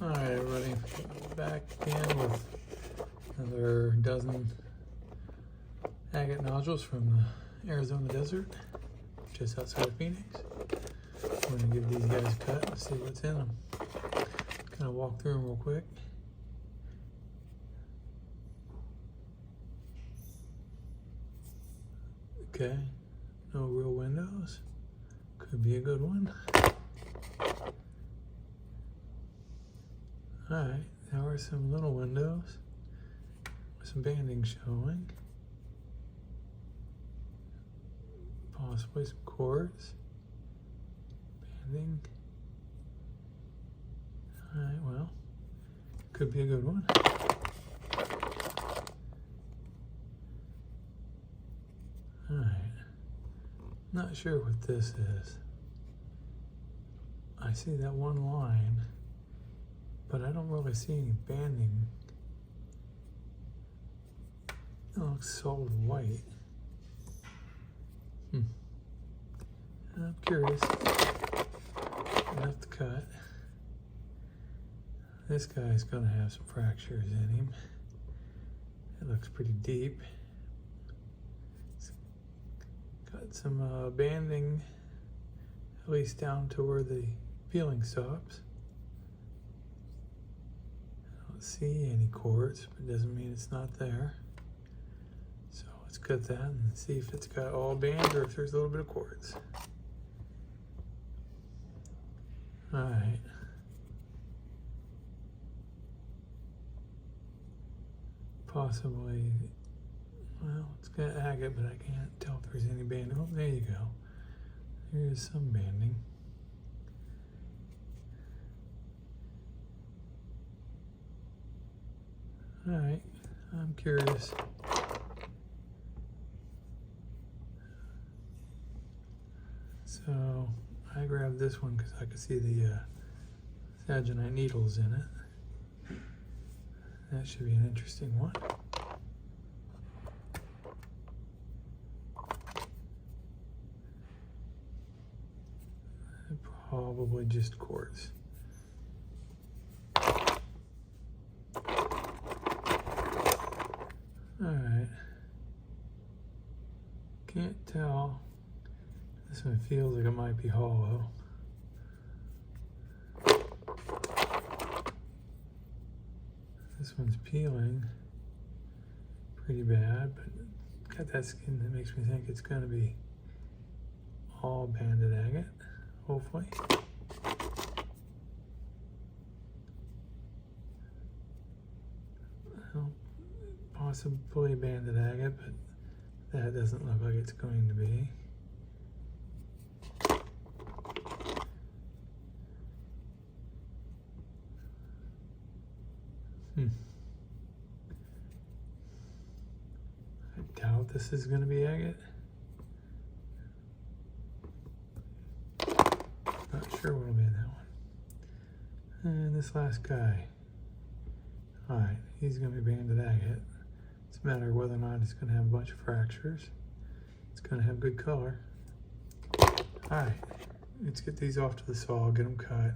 Alright everybody, back again with another dozen agate nodules from the Arizona desert, just outside of Phoenix. We're going to give these guys a cut and see what's in them. Kind of walk through them real quick. Okay, no real windows. Could be a good one. Alright, there are some little windows with some banding showing. Possibly some quartz. Banding. Alright, well, could be a good one. Alright, not sure what this is. I see that one line, but I don't really see any banding. It looks solid white. I'm curious. Enough to cut. This guy's gonna have some fractures in him. It looks pretty deep. It's got some banding, at least down to where the peeling stops. I don't see any quartz, but it doesn't mean it's not there. So let's cut that and see if it's got all band or if there's a little bit of quartz. Alright. Possibly, well, it's got agate, but I can't tell if there's any banding. Oh, there you go. Here's some banding. Alright, I'm curious. So I grabbed this one because I could see the saginite needles in it. That should be an interesting one. Probably just quartz. Alright. Can't tell. This one feels like it might be hollow. This one's peeling pretty bad, but got that skin that makes me think it's going to be all banded agate, hopefully. Well, possibly banded agate, but that doesn't look like it's going to be. I doubt this is going to be agate. Not sure what'll be in that one. And this last guy. Alright, he's going to be banded agate. It's a matter of whether or not it's going to have a bunch of fractures. It's going to have good color. Alright, let's get these off to the saw, get them cut,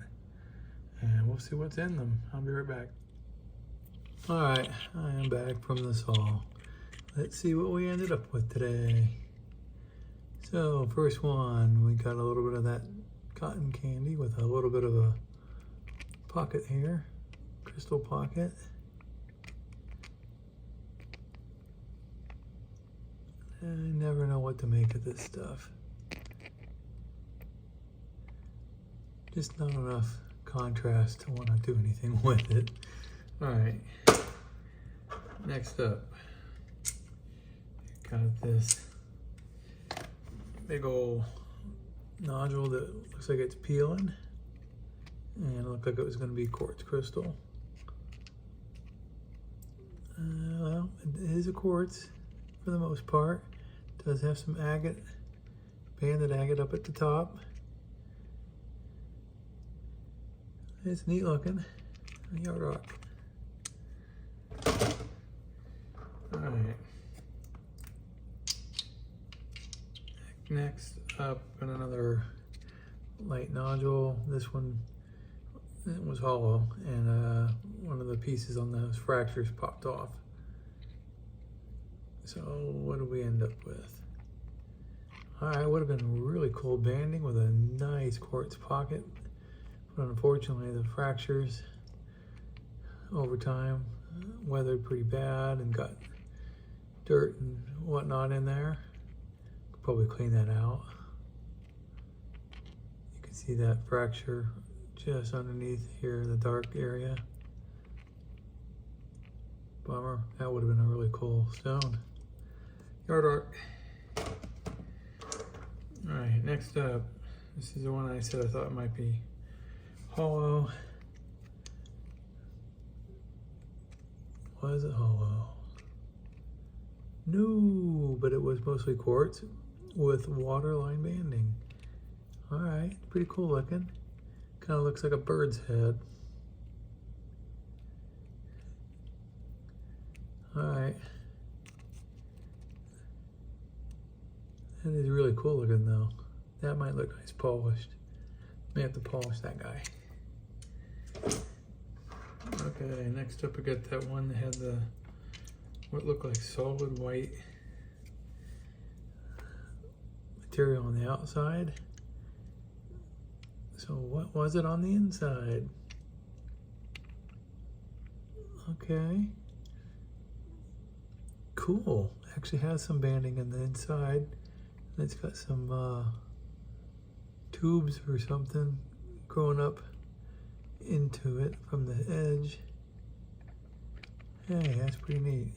and we'll see what's in them. I'll be right back. Alright, I am back from the saw. Let's see what we ended up with today. So, first one, we got a little bit of that cotton candy with a little bit of a pocket here, crystal pocket. I never know what to make of this stuff. Just not enough contrast to want to do anything with it. Alright, next up, got this big old nodule that looks like it's peeling, and it looked like it was going to be quartz crystal. Well, it is a quartz for the most part. It does have some agate, banded agate up at the top. It's neat looking, yard rock. Alright. Next up, got another light nodule. This one it was hollow, and one of the pieces on those fractures popped off. So what do we end up with? All right, would have been really cool banding with a nice quartz pocket, but unfortunately the fractures over time weathered pretty bad and got dirt and whatnot in there. Could probably clean that out. You can see that fracture just underneath here, the dark area. Bummer, that would have been a really cool stone. Yard art. All right, next up, this is the one I said I thought might be hollow. Was it hollow? No, but it was mostly quartz with waterline banding. All right, pretty cool looking. Kind of looks like a bird's head. All right. That is really cool looking though. That might look nice polished. May have to polish that guy. Okay, next up we got that one that had the what looked like solid white material on the outside. So what was it on the inside? Okay. Cool. Actually has some banding in the inside. And it's got some tubes or something growing up into it from the edge. Hey, that's pretty neat.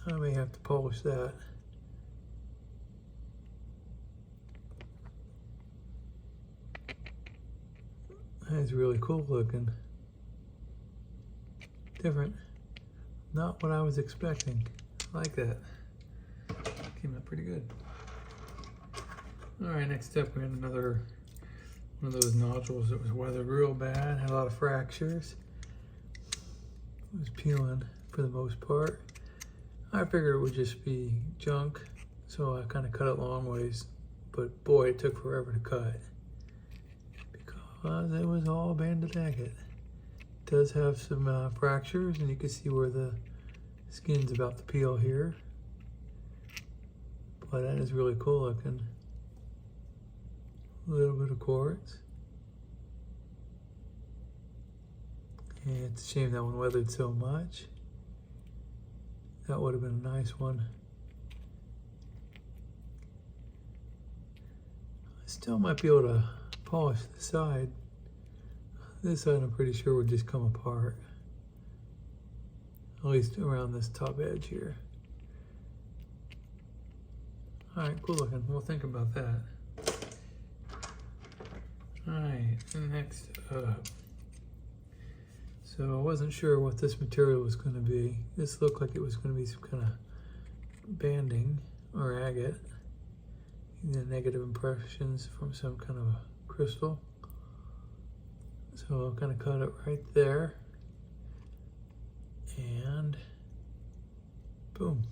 I may have to polish that. That's really cool looking. Different. Not what I was expecting. I like that. Came out pretty good. All right, next up we had another one of those nodules that was weathered real bad, had a lot of fractures. It was peeling for the most part. I figured it would just be junk, so I kind of cut it long ways, but boy, it took forever to cut because it was all banded agate. It does have some fractures, and you can see where the skin's about to peel here, but that is really cool looking. A little bit of quartz. And it's a shame that one weathered so much. That would have been a nice one. I still might be able to polish the side. This side I'm pretty sure would just come apart. At least around this top edge here. All right, cool looking. We'll think about that. Alright, next up. So I wasn't sure what this material was going to be. This looked like it was going to be some kind of banding or agate. The negative impressions from some kind of a crystal. So I'll kind of cut it right there. And boom.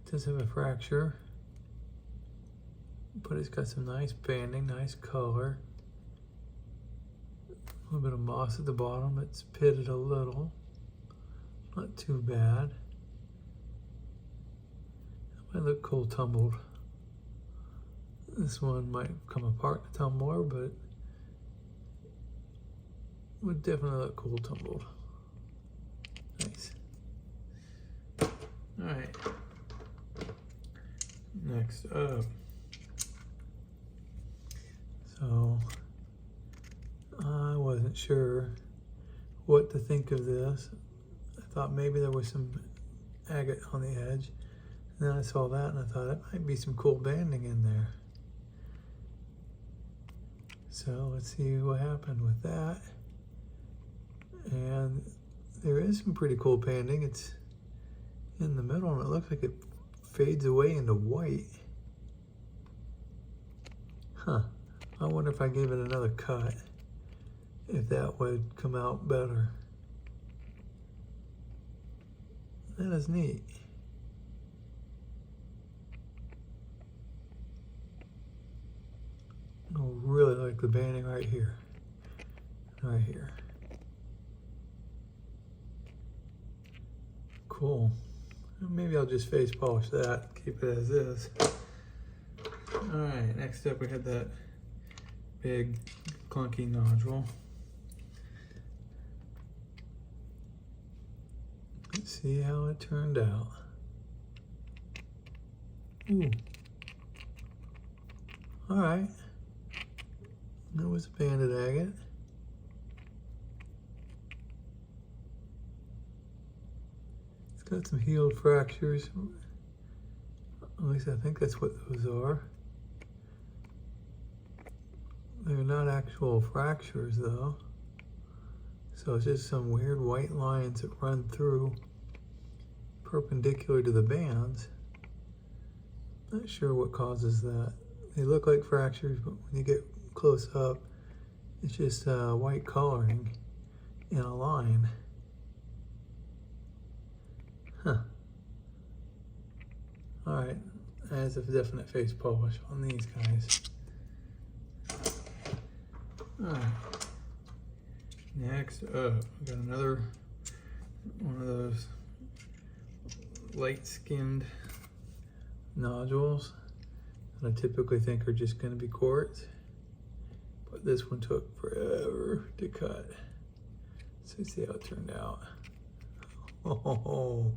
It does have a fracture, but it's got some nice banding, nice color. A little bit of moss at the bottom. It's pitted a little. Not too bad. It might look cool tumbled. This one might come apart in a tumbler, but would definitely look cool tumbled. Nice. Alright. Next up. So I wasn't sure what to think of this. I thought maybe there was some agate on the edge. And then I saw that and I thought it might be some cool banding in there. So let's see what happened with that. And there is some pretty cool banding. It's in the middle and it looks like it fades away into white. Huh. I wonder if I gave it another cut, if that would come out better. That is neat. I really like the banding right here. right here. Cool. Maybe I'll just face polish that, keep it as is. All right, next up we had that big clunky nodule. Let's see how it turned out. Ooh. All right. That was a banded agate. It's got some healed fractures. At least I think that's what those are. They're not actual fractures though. So it's just some weird white lines that run through perpendicular to the bands. Not sure what causes that. They look like fractures, but when you get close up, it's just white coloring in a line. Huh. All right, that's a definite face polish on these guys. All right. Next up, we got another one of those light-skinned nodules that I typically think are just going to be quartz, but this one took forever to cut. Let's see how it turned out. Oh,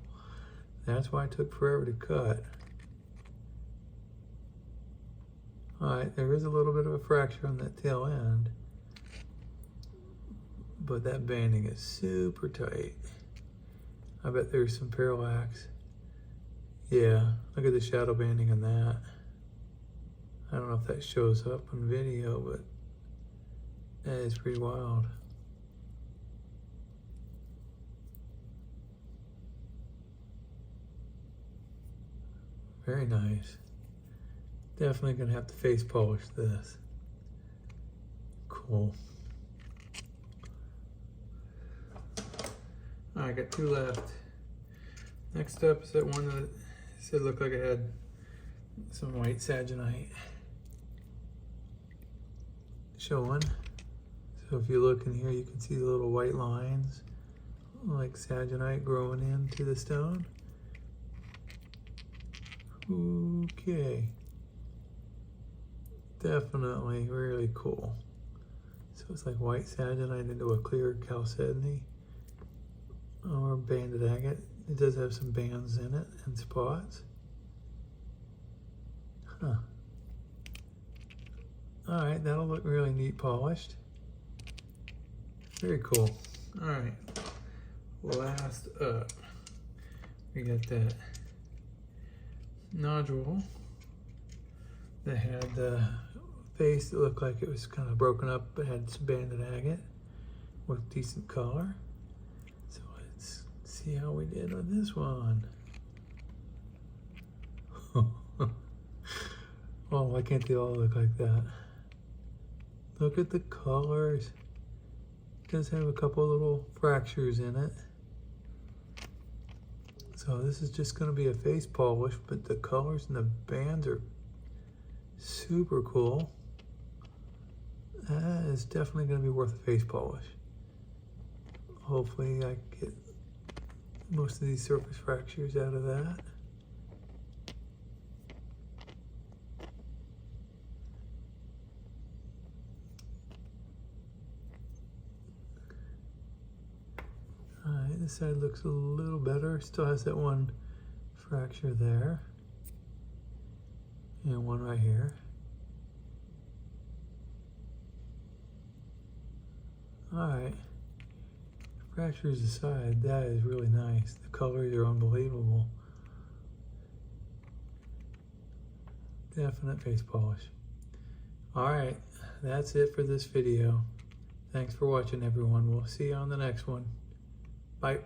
that's why it took forever to cut. All right, there is a little bit of a fracture on that tail end, but that banding is super tight. I bet there's some parallax. Yeah, look at the shadow banding on that. I don't know if that shows up on video, but that is pretty wild. Very nice. Definitely gonna have to face polish this. Cool. All right, I got 2 left. Next up is that one that said looked like it had some white saginite showing. So if you look in here, you can see the little white lines like saginite growing into the stone. Okay. Definitely really cool. So it's like white saginite into a clear chalcedony or banded agate. It does have some bands in it and spots. Huh. All right, that'll look really neat polished. Very cool. All right, last up, we got that nodule that had the face that looked like it was kind of broken up, but had some banded agate with decent color. So let's see how we did on this one. Oh, why can't they all look like that? Look at the colors. It does have a couple little fractures in it. So this is just going to be a face polish, but the colors and the bands are super cool. That is definitely going to be worth a face polish. Hopefully I get most of these surface fractures out of that. Alright, this side looks a little better. Still has that one fracture there. And one right here. Alright. Fractures aside, that is really nice. The colors are unbelievable. Definite face polish. Alright, that's it for this video. Thanks for watching, everyone. We'll see you on the next one. Bye.